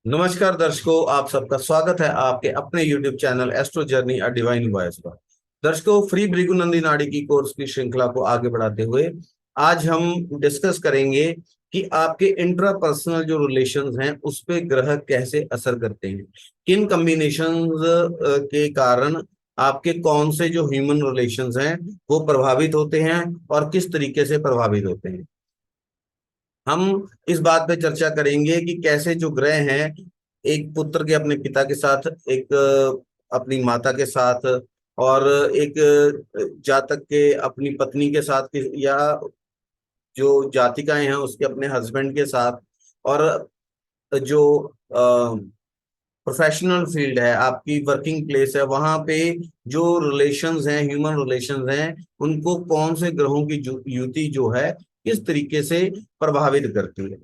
नमस्कार दर्शकों, आप सबका स्वागत है आपके अपने YouTube channel astro journey a divine voice पर। दर्शकों, फ्री भृगु नाड़ी की कोर्स की श्रृंखला को आगे बढ़ाते हुए आज हम डिस्कस करेंगे कि आपके इंट्रापर्सनल जो रिलेशंस हैं उस पे ग्रह कैसे असर करते हैं, किन कॉम्बिनेशंस के कारण आपके कौन से जो ह्यूमन रिलेशंस हैं वो प्रभावित होते हैं और किस तरीके से प्रभावित होते हैं। हम इस बात पे चर्चा करेंगे कि कैसे जो ग्रह हैं, एक पुत्र के अपने पिता के साथ, एक अपनी माता के साथ, और एक जातक के अपनी पत्नी के साथ, या जो जातिकाएं हैं उसके अपने हस्बैंड के साथ, और जो प्रोफेशनल फील्ड है, आपकी वर्किंग प्लेस है, वहां पे जो रिलेशंस हैं, ह्यूमन रिलेशंस हैं, उनको कौन से ग्रहों की युति जो है किस तरीके से प्रभावित करती है।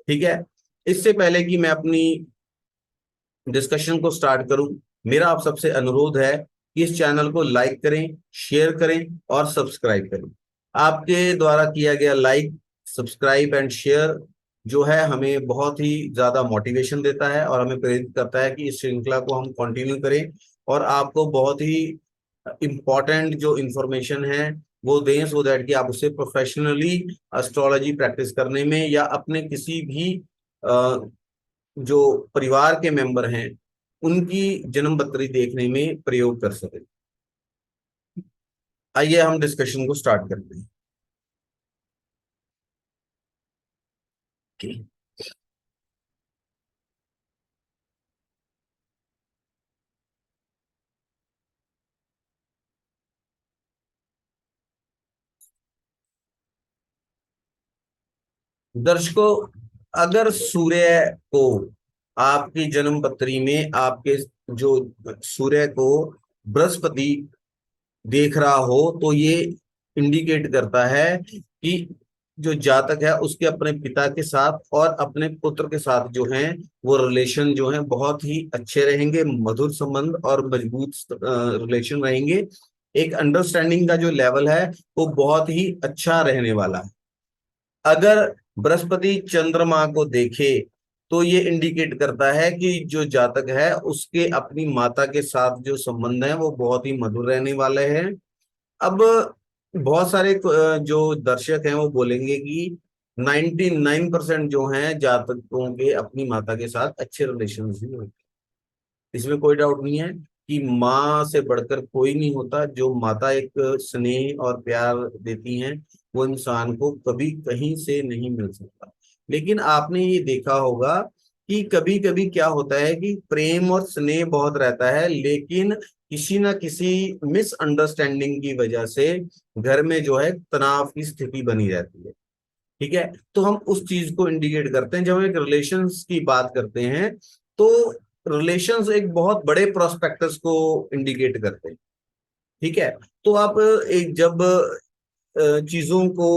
ठीक है। इससे पहले कि मैं अपनी डिस्कशन को स्टार्ट करूं, मेरा आप सबसे अनुरोध है कि इस चैनल को लाइक करें, शेयर करें और सब्सक्राइब करें। आपके द्वारा किया गया लाइक, सब्सक्राइब एंड शेयर जो है हमें बहुत ही ज्यादा मोटिवेशन देता है और हमें प्रेरित करता है कि इस श्रृंखला को हम कंटिन्यू करें और आपको बहुत ही इम्पोर्टेंट जो इंफॉर्मेशन है वो दें, सो दैट कि आप उससे प्रोफेशनली एस्ट्रोलॉजी प्रैक्टिस करने में या अपने किसी भी जो परिवार के मेंबर हैं उनकी जन्म पत्री देखने में प्रयोग कर सके। आइए हम डिस्कशन को स्टार्ट करते हैं। दर्शकों, अगर सूर्य को आपकी जन्म पत्री में, आपके जो सूर्य को बृहस्पति देख रहा हो, तो ये इंडिकेट करता है कि जो जातक है उसके अपने पिता के साथ और अपने पुत्र के साथ जो हैं वो रिलेशन जो है बहुत ही अच्छे रहेंगे, मधुर संबंध और मजबूत रिलेशन रहेंगे। एक अंडरस्टैंडिंग का जो लेवल है वो बहुत ही अच्छा रहने वाला है। अगर बृहस्पति चंद्रमा को देखे तो ये इंडिकेट करता है कि जो जातक है उसके अपनी माता के साथ जो संबंध है वो बहुत ही मधुर रहने वाले हैं। अब बहुत सारे जो दर्शक हैं वो बोलेंगे कि 99% जो हैं जातकों के अपनी माता के साथ अच्छे रिलेशन ही होते हैं। इसमें कोई डाउट नहीं है कि माँ से बढ़कर कोई नहीं होता। जो माता एक स्नेह और प्यार देती हैं वो इंसान को कभी कहीं से नहीं मिल सकता। लेकिन आपने ये देखा होगा कि कभी कभी क्या होता है कि प्रेम और स्नेह बहुत रहता है, लेकिन किसी ना किसी मिसअंडरस्टैंडिंग की वजह से घर में जो है तनाव की स्थिति बनी रहती है। ठीक है। तो हम उस चीज को इंडिकेट करते हैं जब हम एक रिलेशंस की बात करते हैं। तो रिलेशंस एक बहुत बड़े प्रोस्पेक्टस को इंडिकेट करते हैं। ठीक है। तो आप एक जब चीजों को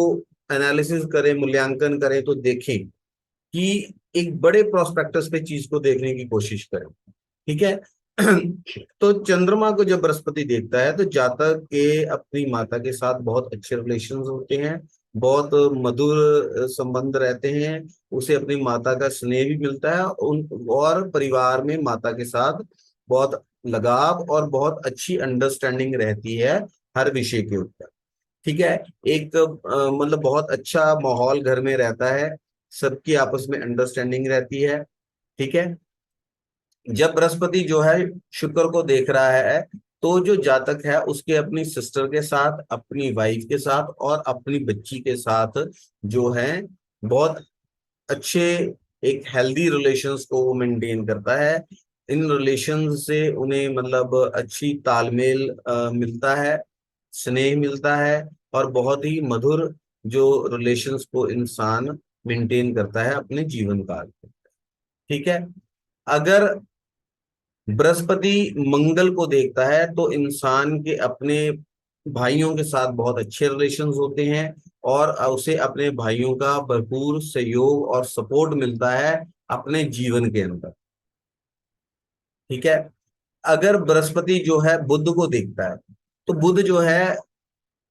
एनालिसिस करें, मूल्यांकन करें, तो देखें कि एक बड़े प्रोस्पेक्टस पे चीज को देखने की कोशिश करें। ठीक है। तो चंद्रमा को जब बृहस्पति देखता है तो जातक के अपनी माता के साथ बहुत अच्छे रिलेशंस होते हैं, बहुत मधुर संबंध रहते हैं। उसे अपनी माता का स्नेह भी मिलता है उन, और परिवार में माता के साथ बहुत लगाव और बहुत अच्छी अंडरस्टैंडिंग रहती है हर विषय के ऊपर। ठीक है। एक मतलब बहुत अच्छा माहौल घर में रहता है, सबकी आपस में अंडरस्टैंडिंग रहती है। ठीक है। जब बृहस्पति जो है शुक्र को देख रहा है तो जो जातक है उसके अपनी सिस्टर के साथ, अपनी वाइफ के साथ और अपनी बच्ची के साथ जो है बहुत अच्छे, एक हेल्दी रिलेशंस को वो मेंटेन करता है। इन रिलेशंस से उन्हें मतलब अच्छी तालमेल मिलता है, स्नेह मिलता है और बहुत ही मधुर जो रिलेशंस को इंसान मेंटेन करता है अपने जीवन काल में। ठीक है। अगर बृहस्पति मंगल को देखता है तो इंसान के अपने भाइयों के साथ बहुत अच्छे रिलेशंस होते हैं और उसे अपने भाइयों का भरपूर सहयोग और सपोर्ट मिलता है अपने जीवन के अंदर। ठीक है। अगर बृहस्पति जो है बुध को देखता है तो बुध जो है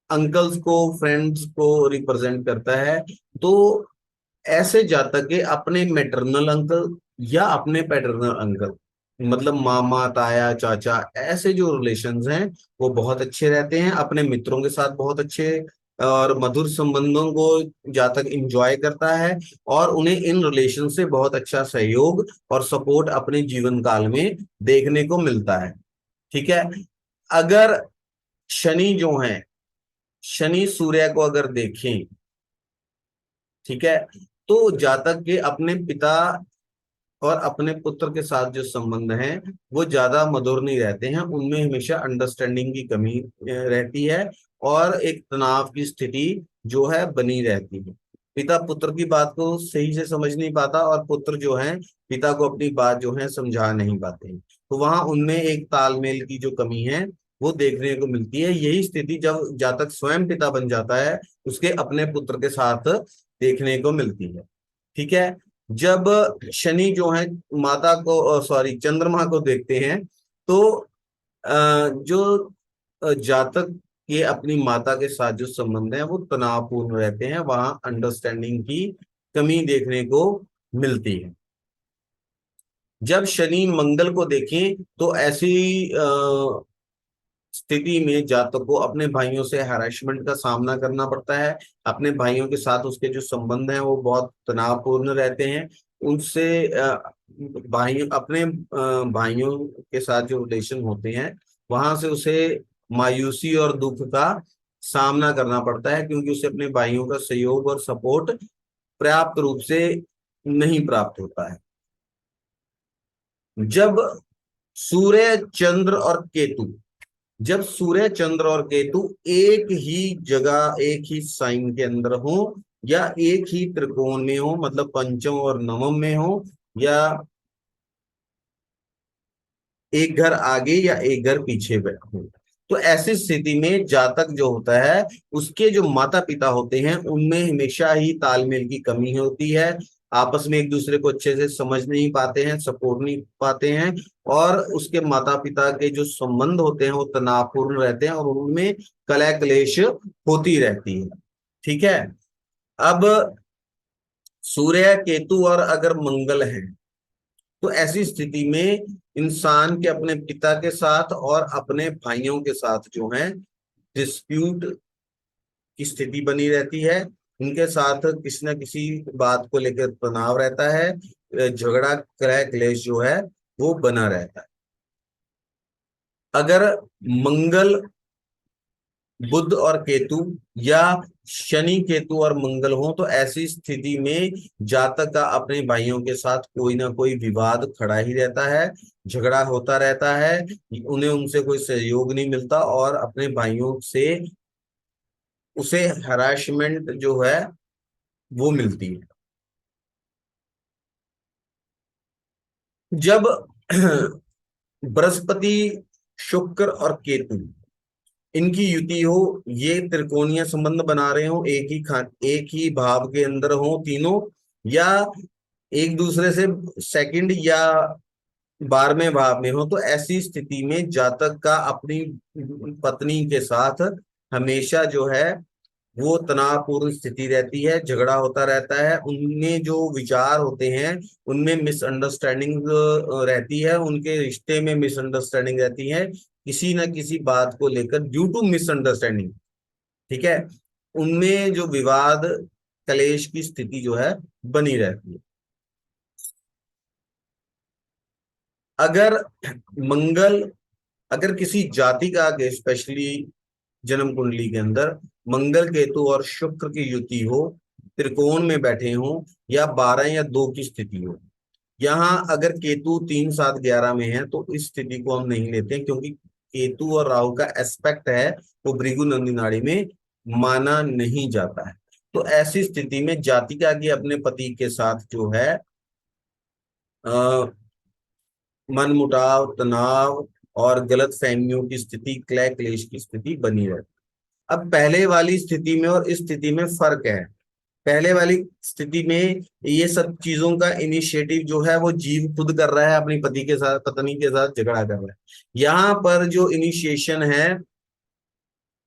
अंकल्स को, फ्रेंड्स को रिप्रेजेंट करता है। तो ऐसे जातक के अपने मैटरनल अंकल या अपने पैटर्नल अंकल, मतलब मामा ताया चाचा, ऐसे जो रिलेशंस हैं वो बहुत अच्छे रहते हैं। अपने मित्रों के साथ बहुत अच्छे और मधुर संबंधों को जातक इंजॉय करता है, और उन्हें इन रिलेशन से बहुत अच्छा सहयोग और सपोर्ट अपने जीवन काल में देखने को मिलता है। ठीक है। अगर शनि जो है, शनि सूर्य को अगर देखें, ठीक है, तो जातक के अपने पिता और अपने पुत्र के साथ जो संबंध हैं वो ज्यादा मधुर नहीं रहते हैं, उनमें हमेशा अंडरस्टैंडिंग की कमी रहती है, और एक तनाव की स्थिति जो है बनी रहती है। पिता पुत्र की बात को सही से समझ नहीं पाता, और पुत्र जो है पिता को अपनी बात जो है समझा नहीं पाते हैं, तो वहां उनमें एक तालमेल की जो कमी है वो देखने को मिलती है। यही स्थिति जब जातक स्वयं पिता बन जाता है उसके अपने पुत्र के साथ देखने को मिलती है। ठीक है। जब शनि जो है माता को, सॉरी, चंद्रमा को देखते हैं, तो जो जातक के अपनी माता के साथ जो संबंध है वो तनावपूर्ण रहते हैं, वहां अंडरस्टैंडिंग की कमी देखने को मिलती है। जब शनि मंगल को देखें तो ऐसी स्थिति में जातक को अपने भाइयों से हैरेसमेंट का सामना करना पड़ता है। अपने भाइयों के साथ उसके जो संबंध हैं वो बहुत तनावपूर्ण रहते हैं। उनसे भाई अपने भाइयों के साथ जो रिलेशन होते हैं वहां से उसे मायूसी और दुख का सामना करना पड़ता है, क्योंकि उसे अपने भाइयों का सहयोग और सपोर्ट पर्याप्त रूप से नहीं प्राप्त होता है। जब सूर्य चंद्र और केतु, जब सूर्य चंद्र और केतु एक ही जगह एक ही साइन के अंदर हो, या एक ही त्रिकोण में हो, मतलब पंचम और नवम में हो, या एक घर आगे या एक घर पीछे हो, तो ऐसी स्थिति में जातक जो होता है उसके जो माता पिता होते हैं उनमें हमेशा ही तालमेल की कमी होती है। आपस में एक दूसरे को अच्छे से समझ नहीं पाते हैं, सपोर्ट नहीं पाते हैं, और उसके माता पिता के जो संबंध होते हैं वो तनावपूर्ण रहते हैं, और उनमें कलह क्लेश होती रहती है। ठीक है। अब सूर्य केतु और अगर मंगल है, तो ऐसी स्थिति में इंसान के अपने पिता के साथ और अपने भाइयों के साथ जो है डिस्प्यूट की स्थिति बनी रहती है। उनके साथ किसी न किसी बात को लेकर तनाव रहता है, झगड़ा क्रय क्लेश जो है वो बना रहता है। अगर मंगल बुध और केतु, या शनि केतु और मंगल हो, तो ऐसी स्थिति में जातक का अपने भाइयों के साथ कोई ना कोई विवाद खड़ा ही रहता है, झगड़ा होता रहता है, उन्हें उनसे कोई सहयोग नहीं मिलता, और अपने भाइयों से उसे हरासमेंट जो है वो मिलती है। जब बृहस्पति शुक्र और केतु इनकी युति हो, ये त्रिकोणीय संबंध बना रहे हो, एक ही भाव के अंदर हो तीनों, या एक दूसरे से सेकंड या 12वें भाव में हो, तो ऐसी स्थिति में जातक का अपनी पत्नी के साथ हमेशा जो है वो तनावपूर्ण स्थिति रहती है, झगड़ा होता रहता है, उनमें जो विचार होते हैं उनमें मिसअंडरस्टैंडिंग रहती है, उनके रिश्ते में मिसअंडरस्टैंडिंग रहती है, किसी न किसी बात को लेकर ड्यू टू मिसअंडरस्टैंडिंग। ठीक है। उनमें जो विवाद कलेश की स्थिति जो है बनी रहती है। अगर मंगल, अगर किसी जाति का आगे स्पेशली जन्म कुंडली के अंदर मंगल केतु और शुक्र की युति हो, त्रिकोण में बैठे हो, या 12 या 2 की स्थिति हो, यहाँ अगर केतु 3 7 11 में है तो इस स्थिति को हम नहीं लेते हैं, क्योंकि केतु और राहु का एस्पेक्ट है वो भृगु नंदी नाड़ी में माना नहीं जाता है। तो ऐसी स्थिति में जातिका की अपने पति के साथ जो है मनमुटाव, तनाव और गलत फहमियों की स्थिति, क्लह क्लेश की स्थिति बनी रहती है। अब पहले वाली स्थिति में और इस स्थिति में फर्क है। पहले वाली स्थिति में ये सब चीजों का इनिशिएटिव जो है वो जीव खुद कर रहा है, अपनी पति के साथ, पत्नी के साथ झगड़ा कर रहा है। यहाँ पर जो इनिशिएशन है,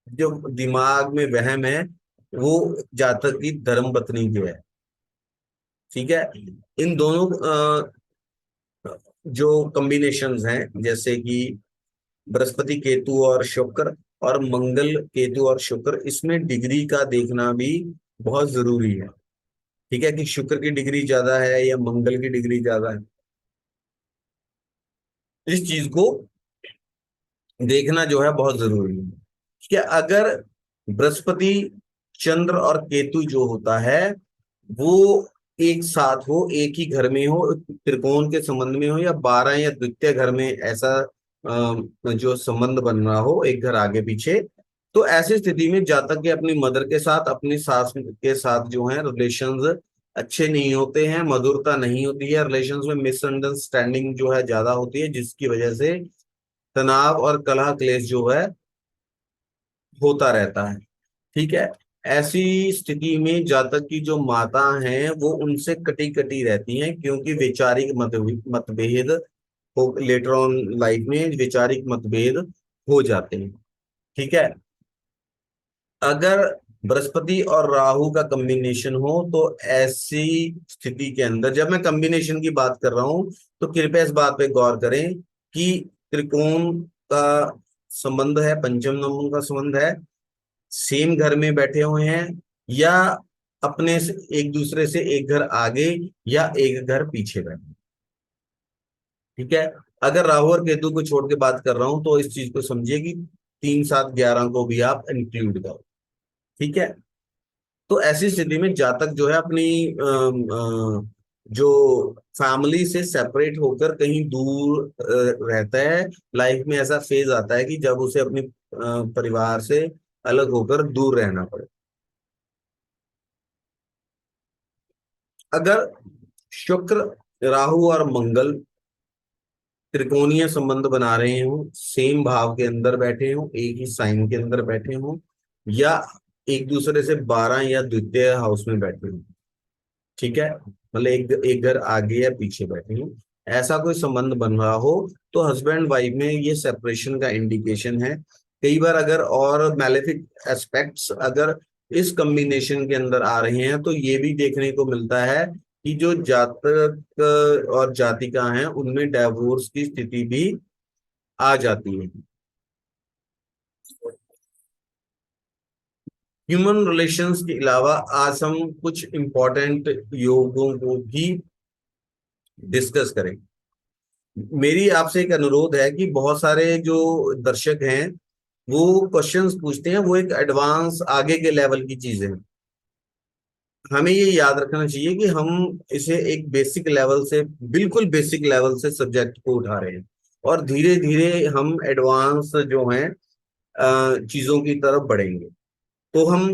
जो दिमाग में वहम है, वो जातक की धर्म पत्नी की है। ठीक है। इन दोनों जो कॉम्बिनेशंस हैं, जैसे कि बृहस्पति केतु और शुक्र, और मंगल केतु और शुक्र, इसमें डिग्री का देखना भी बहुत जरूरी है। ठीक है, कि शुक्र की डिग्री ज्यादा है या मंगल की डिग्री ज्यादा है, इस चीज को देखना जो है बहुत जरूरी है। ठीक है, अगर बृहस्पति, चंद्र और केतु जो होता है वो एक साथ हो, एक ही घर में हो, त्रिकोण के संबंध में हो, या 12 या द्वितीय घर में ऐसा जो संबंध बन रहा हो एक घर आगे पीछे, तो ऐसी स्थिति में जातक के अपनी मदर के साथ, अपनी सास के साथ जो है रिलेशंस अच्छे नहीं होते हैं, मधुरता नहीं होती है, रिलेशंस में मिसअंडरस्टैंडिंग जो है ज्यादा होती है, जिसकी वजह से तनाव और कलह क्लेश जो है होता रहता है। ठीक है, ऐसी स्थिति में जातक की जो माता हैं वो उनसे कटी कटी रहती हैं, क्योंकि वैचारिक मतभेद हो, लेटर ऑन लाइफ में वैचारिक मतभेद हो जाते हैं। ठीक है, अगर बृहस्पति और राहु का कॉम्बिनेशन हो तो ऐसी स्थिति के अंदर, जब मैं कॉम्बिनेशन की बात कर रहा हूं तो कृपया इस बात पे गौर करें कि त्रिकोण का संबंध है, पंचम नंबर का संबंध है, सेम घर में बैठे हुए हैं, या अपने से एक दूसरे से एक घर आगे या एक घर पीछे बैठे। ठीक है, अगर राहु और केतु को छोड़ के बात कर रहा हूं तो इस चीज को समझिए कि 3 7 11 को भी आप इंक्लूड करो। ठीक है, तो ऐसी स्थिति में जातक जो है अपनी जो फैमिली से सेपरेट होकर कहीं दूर रहता है। लाइफ में ऐसा फेज आता है कि जब उसे अपनी परिवार से अलग होकर दूर रहना पड़े। अगर शुक्र, राहु और मंगल त्रिकोणीय संबंध बना रहे हो, सेम भाव के अंदर बैठे हो, एक ही साइन के अंदर बैठे हो, या एक दूसरे से 12 या द्वितीय हाउस में बैठे हो, ठीक है, मतलब एक एक घर आगे या पीछे बैठे हो, ऐसा कोई संबंध बन रहा हो, तो हस्बैंड वाइफ में ये सेपरेशन का इंडिकेशन है। कई बार अगर और मैलेफिक एस्पेक्ट्स अगर इस कॉम्बिनेशन के अंदर आ रहे हैं तो ये भी देखने को मिलता है कि जो जातक और जातिका हैं उनमें डाइवोर्स की स्थिति भी आ जाती है। ह्यूमन रिलेशंस के अलावा आज हम कुछ इंपॉर्टेंट योगों को भी डिस्कस करें। मेरी आपसे एक अनुरोध है कि बहुत सारे जो दर्शक हैं वो क्वेश्चंस पूछते हैं, वो एक एडवांस आगे के लेवल की चीजें हैं। हमें ये याद रखना चाहिए कि हम इसे एक बेसिक लेवल से, बिल्कुल बेसिक लेवल से सब्जेक्ट को उठा रहे हैं, और धीरे धीरे हम एडवांस जो हैं चीजों की तरफ बढ़ेंगे। तो हम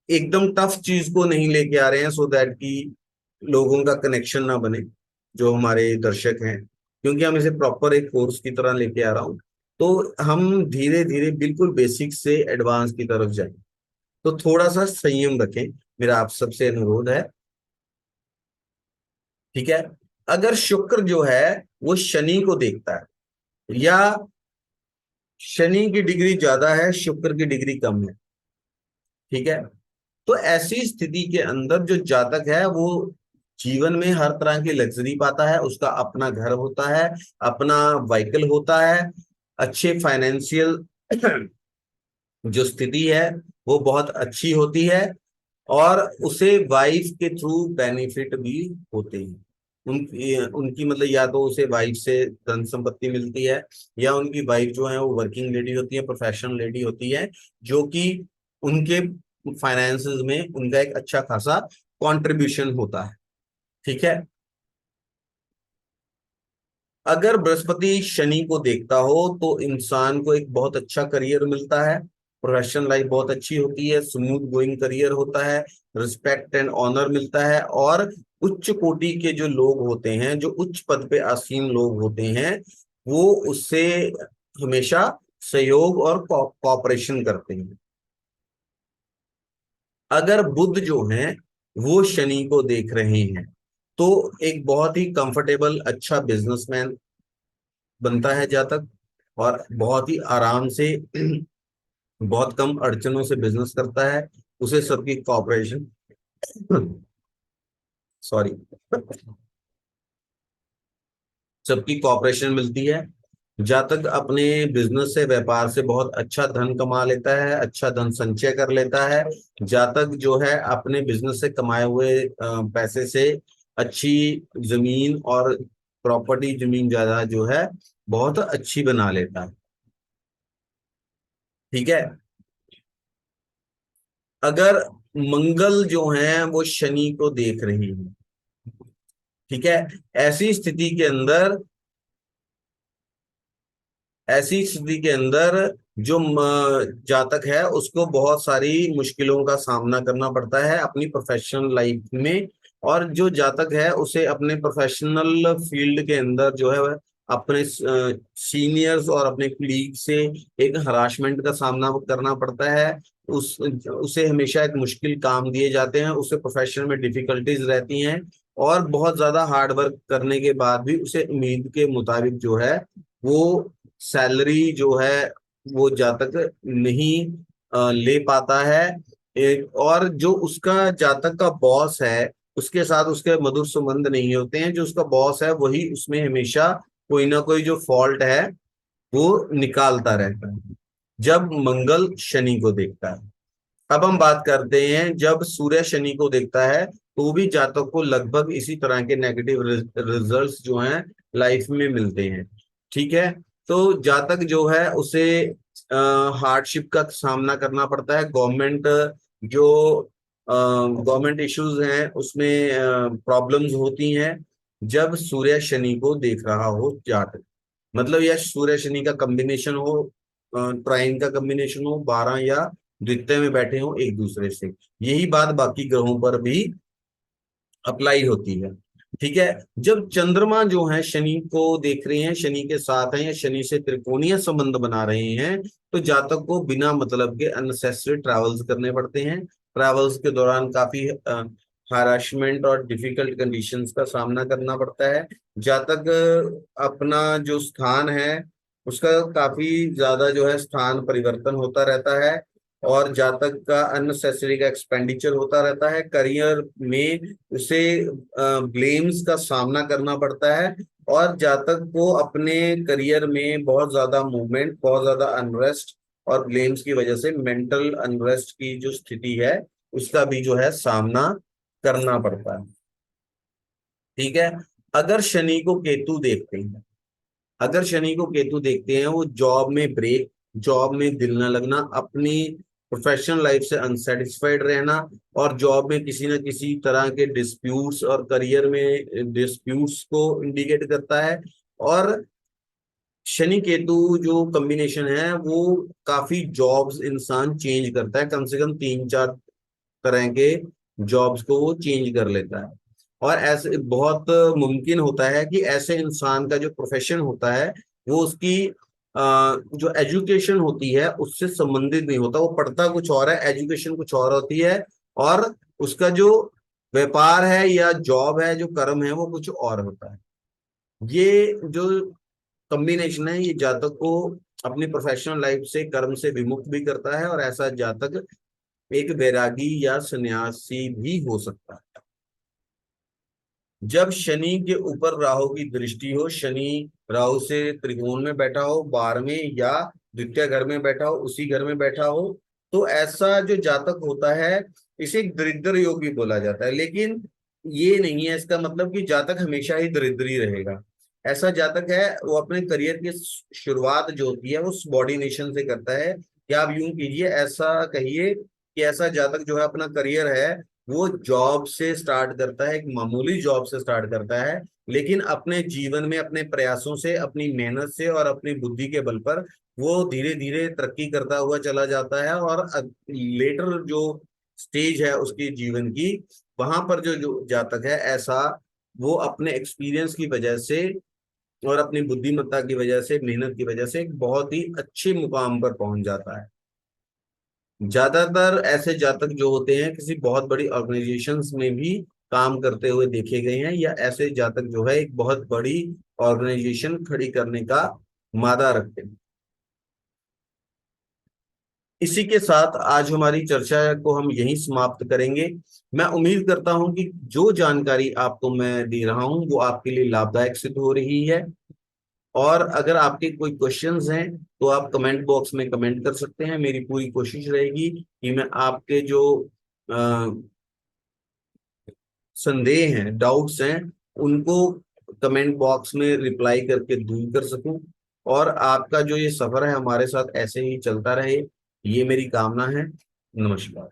एकदम टफ चीज को नहीं लेके आ रहे हैं सो दैट कि लोगों का कनेक्शन ना बने, जो हमारे दर्शक हैं, क्योंकि हम इसे प्रॉपर एक कोर्स की तरह लेके आ रहा हूँ। तो हम धीरे धीरे बिल्कुल बेसिक से एडवांस की तरफ जाएं, तो थोड़ा सा संयम रखें, मेरा आप सबसे अनुरोध है। ठीक है, अगर शुक्र जो है वो शनि को देखता है, या शनि की डिग्री ज्यादा है, शुक्र की डिग्री कम है, ठीक है, तो ऐसी स्थिति के अंदर जो जातक है वो जीवन में हर तरह की लग्जरी पाता है, उसका अपना घर होता है, अपना व्हीकल होता है, अच्छे फाइनेंशियल जो स्थिति है वो बहुत अच्छी होती है, और उसे वाइफ के थ्रू बेनिफिट भी होते हैं। उनकी उनकी मतलब या तो उसे वाइफ से धन संपत्ति मिलती है, या उनकी वाइफ जो है वो वर्किंग लेडी होती है, प्रोफेशनल लेडी होती है, जो कि उनके फाइनेंसेस में उनका एक अच्छा खासा कंट्रीब्यूशन होता है। ठीक है, अगर बृहस्पति शनि को देखता हो तो इंसान को एक बहुत अच्छा करियर मिलता है, प्रोफेशनल लाइफ बहुत अच्छी होती है, स्मूथ गोइंग करियर होता है, रिस्पेक्ट एंड ऑनर मिलता है, और उच्च कोटि के जो लोग होते हैं, जो उच्च पद पे आसीन लोग होते हैं, वो उससे हमेशा सहयोग और कोऑपरेशन करते हैं। अगर बुध जो हैं वो शनि को देख रहे हैं तो एक बहुत ही कंफर्टेबल अच्छा बिजनेसमैन बनता है जातक, और बहुत ही आराम से बहुत कम अड़चनों से बिजनेस करता है, उसे सबकी कोऑपरेशन सॉरी, सबकी कॉपरेशन मिलती है। जातक अपने बिजनेस से, व्यापार से बहुत अच्छा धन कमा लेता है, अच्छा धन संचय कर लेता है। जातक जो है अपने बिजनेस से कमाए हुए पैसे से अच्छी जमीन और प्रॉपर्टी, जमीन जायदाद जो है बहुत अच्छी बना लेता है। ठीक है। अगर मंगल जो है वो शनि को देख रही है, ठीक है, ऐसी स्थिति के अंदर, ऐसी स्थिति के अंदर जो जातक है उसको बहुत सारी मुश्किलों का सामना करना पड़ता है अपनी प्रोफेशनल लाइफ में। और जो जातक है उसे अपने प्रोफेशनल फील्ड के अंदर जो है वह अपने सीनियर्स और अपने कलीग से एक हरासमेंट का सामना करना पड़ता है। उसे हमेशा एक मुश्किल काम दिए जाते हैं, उसे प्रोफेशन में डिफिकल्टीज रहती हैं, और बहुत ज्यादा हार्ड वर्क करने के बाद भी उसे उम्मीद के मुताबिक जो है वो सैलरी जो है वो जातक नहीं ले पाता है। एक और जो उसका जातक का बॉस है उसके साथ उसके मधुर संबंध नहीं होते हैं। जो उसका बॉस है वही उसमें हमेशा कोई ना कोई जो फॉल्ट है वो निकालता रहता है जब मंगल शनि को देखता है। अब हम बात करते हैं जब सूर्य शनि को देखता है तो भी जातक को लगभग इसी तरह के नेगेटिव रिजल्ट्स जो हैं लाइफ में मिलते हैं। ठीक है। तो जातक जो है उसे हार्डशिप का सामना करना पड़ता है। जो गवर्नमेंट इश्यूज हैं उसमें प्रॉब्लम्स होती हैं जब सूर्य शनि को देख रहा हो जातक। मतलब यह सूर्य शनि का कॉम्बिनेशन हो, ट्राइन का कॉम्बिनेशन हो, 12 या द्वितीय में बैठे हो एक दूसरे से। यही बात बाकी ग्रहों पर भी अप्लाई होती है। ठीक है। जब चंद्रमा जो है शनि को देख रहे हैं, शनि के साथ हैं या शनि से त्रिकोणीय संबंध बना रहे हैं, तो जातक को बिना मतलब के अननेसेसरी ट्रैवल्स करने पड़ते हैं। ट्रैवल्स के दौरान काफी हरासमेंट और डिफिकल्ट कंडीशंस का सामना करना पड़ता है। जातक अपना जो स्थान है उसका काफी ज्यादा जो है स्थान परिवर्तन होता रहता है, और जातक का अननेसेसरी का एक्सपेंडिचर होता रहता है। करियर में उसे ब्लेम्स का सामना करना पड़ता है, और जातक को अपने करियर में बहुत ज्यादा मूवमेंट, बहुत ज्यादा अनरेस्ट और ब्लेम्स की वजह से मेंटल अनरेस्ट की जो स्थिति है उसका भी जो है सामना करना पड़ता है। ठीक है। अगर शनि को केतु देखते हैं, अगर शनि को केतु देखते हैं, वो जॉब में ब्रेक, जॉब में दिल न लगना, अपनी प्रोफेशनल लाइफ से अनसेटिस्फाइड रहना, और जॉब में किसी न किसी तरह के डिस्प्यूट्स और करियर में डिस्प्यूट्स को इंडिकेट करता है। और शनि केतु जो कॉम्बिनेशन है वो काफी जॉब्स इंसान चेंज करता है, कम से कम 3-4 तरह के जॉब्स को वो चेंज कर लेता है। और ऐसे बहुत मुमकिन होता है कि ऐसे इंसान का जो प्रोफेशन होता है वो उसकी जो एजुकेशन होती है उससे संबंधित नहीं होता। वो पढ़ता कुछ और है, एजुकेशन कुछ और होती है, और उसका जो व्यापार है या जॉब है, जो कर्म है, वो कुछ और होता है। ये जो कॉम्बिनेशन है ये जातक को अपनी प्रोफेशनल लाइफ से, कर्म से विमुक्त भी करता है, और ऐसा जातक एक वैरागी या सन्यासी भी हो सकता है। जब शनि के ऊपर राहु की दृष्टि हो, शनि राहु से त्रिकोण में बैठा हो, 12वें या द्वितीय घर में बैठा हो, उसी घर में बैठा हो, तो ऐसा जो जातक होता है इसे दरिद्र योग भी बोला जाता है। लेकिन ये नहीं है इसका मतलब कि जातक हमेशा ही दरिद्र ही रहेगा। ऐसा जातक है वो अपने करियर की शुरुआत जो होती है वो सबॉर्डिनेशन से करता है, या आप यूं कीजिए, ऐसा कहिए कि ऐसा जातक जो है अपना करियर है वो जॉब से स्टार्ट करता है, एक मामूली जॉब से स्टार्ट करता है, लेकिन अपने जीवन में अपने प्रयासों से, अपनी मेहनत से और अपनी बुद्धि के बल पर वो धीरे धीरे तरक्की करता हुआ चला जाता है। और लेटर जो स्टेज है उसके जीवन की, वहां पर जो जातक है ऐसा, वो अपने एक्सपीरियंस की वजह से और अपनी बुद्धिमत्ता की वजह से, मेहनत की वजह से एक बहुत ही अच्छे मुकाम पर पहुंच जाता है। ज्यादातर ऐसे जातक जो होते हैं किसी बहुत बड़ी ऑर्गेनाइजेशंस में भी काम करते हुए देखे गए हैं, या ऐसे जातक जो है एक बहुत बड़ी ऑर्गेनाइजेशन खड़ी करने का मादा रखते हैं। इसी के साथ आज हमारी चर्चा को हम यहीं समाप्त करेंगे। मैं उम्मीद करता हूं कि जो जानकारी आपको मैं दे रहा हूं वो आपके लिए लाभदायक सिद्ध हो रही है। और अगर आपके कोई क्वेश्चंस हैं तो आप कमेंट बॉक्स में कमेंट कर सकते हैं। मेरी पूरी कोशिश रहेगी कि मैं आपके जो संदेह हैं, डाउट्स हैं, उनको कमेंट बॉक्स में रिप्लाई करके दूर कर सकूं। और आपका जो ये सफर है हमारे साथ ऐसे ही चलता रहे, ये मेरी कामना है। नमस्कार।